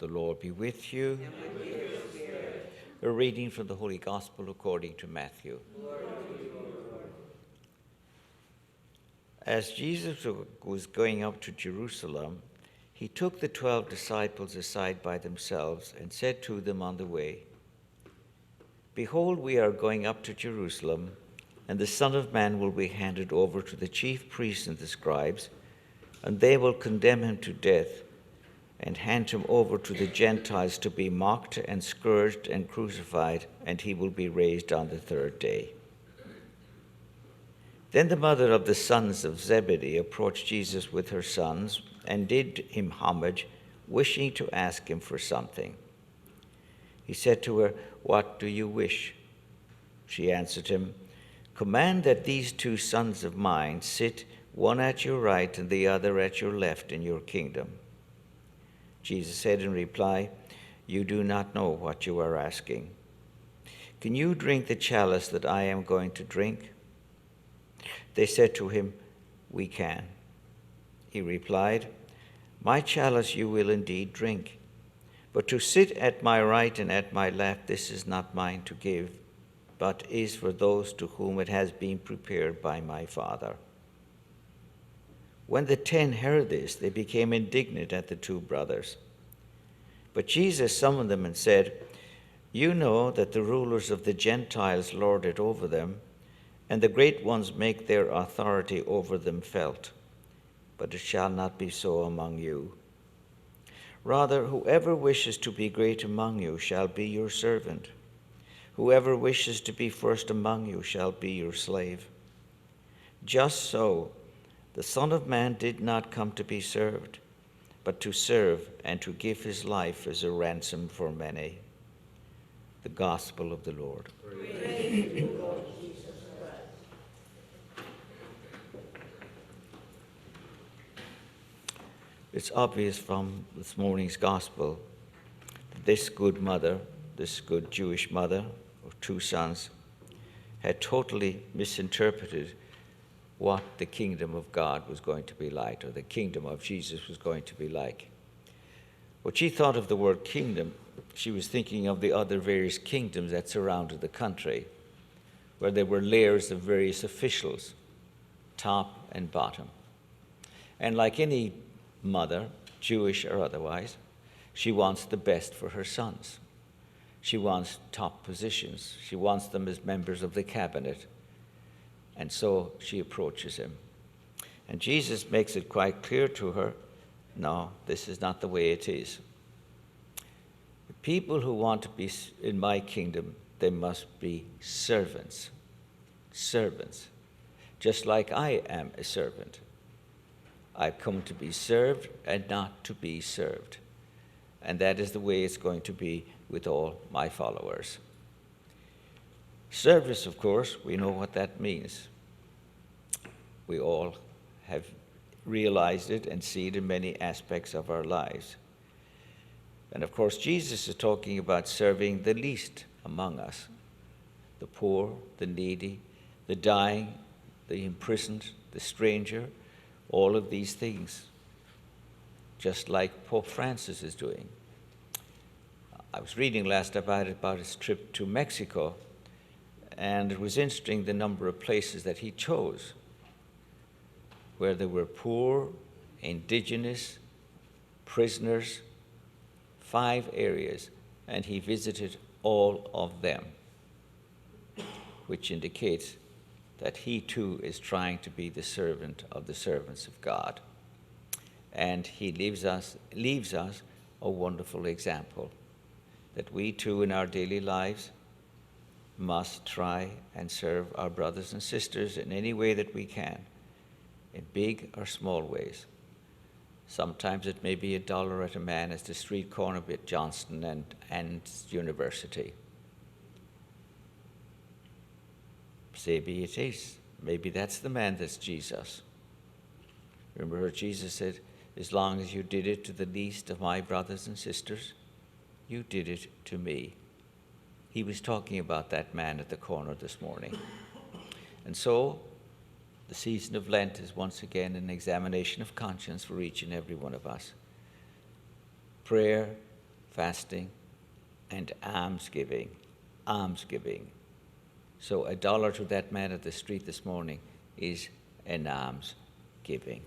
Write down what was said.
The Lord be with you. And with your spirit. A reading from the Holy Gospel according to Matthew. Glory to you, Lord. As Jesus was going up to Jerusalem, he took the 12 disciples aside by themselves and said to them on the way, "Behold, we are going up to Jerusalem, and the Son of Man will be handed over to the chief priests and the scribes, and they will condemn him to death and hand him over to the Gentiles to be mocked and scourged and crucified, and he will be raised on the third day." Then the mother of the sons of Zebedee approached Jesus with her sons and did him homage, wishing to ask him for something. He said to her, "What do you wish?" She answered him, "Command that these 2 sons of mine sit, one at your right and the other at your left in your kingdom." Jesus said in reply, "You do not know what you are asking. Can you drink the chalice that I am going to drink?" They said to him, "We can." He replied, "My chalice you will indeed drink, but to sit at my right and at my left, this is not mine to give, but is for those to whom it has been prepared by my Father." When the 10 heard this, they became indignant at the 2 brothers. But Jesus summoned them and said, "You know that the rulers of the Gentiles lord it over them, and the great ones make their authority over them felt. But it shall not be so among you. Rather, whoever wishes to be great among you shall be your servant. Whoever wishes to be first among you shall be your slave. Just so, the Son of Man did not come to be served, but to serve and to give his life as a ransom for many." The Gospel of the Lord. Praise to you, Lord Jesus Christ. It's obvious from this morning's Gospel that this good mother, this good Jewish mother of 2 sons, had totally misinterpreted what the kingdom of God was going to be like, or the kingdom of Jesus was going to be like. When she thought of the word kingdom, she was thinking of the other various kingdoms that surrounded the country, where there were layers of various officials, top and bottom. And like any mother, Jewish or otherwise, she wants the best for her sons. She wants top positions. She wants them as members of the cabinet. And so she approaches him. And Jesus makes it quite clear to her, no, this is not the way it is. The people who want to be in my kingdom, they must be servants. Servants. Just like I am a servant. I've come to be served and not to be served. And that is the way it's going to be with all my followers. Service, of course, we know what that means. We all have realized it and see it in many aspects of our lives. And of course, Jesus is talking about serving the least among us, the poor, the needy, the dying, the imprisoned, the stranger, all of these things, just like Pope Francis is doing. I was reading last about his trip to Mexico, and it was interesting the number of places that he chose where there were poor, indigenous, prisoners, 5 areas, and he visited all of them, which indicates that he too is trying to be the servant of the servants of God. And he leaves us a wonderful example that we too in our daily lives must try and serve our brothers and sisters in any way that we can, in big or small ways. Sometimes it may be $1 at a man as the street corner at Johnston and University. Maybe it is. Maybe that's the man that's Jesus. Remember what Jesus said, as long as you did it to the least of my brothers and sisters, you did it to me. He was talking about that man at the corner this morning. And so, the season of Lent is once again an examination of conscience for each and every one of us. Prayer, fasting, and almsgiving. Almsgiving. So $1 to that man at the street this morning is an almsgiving.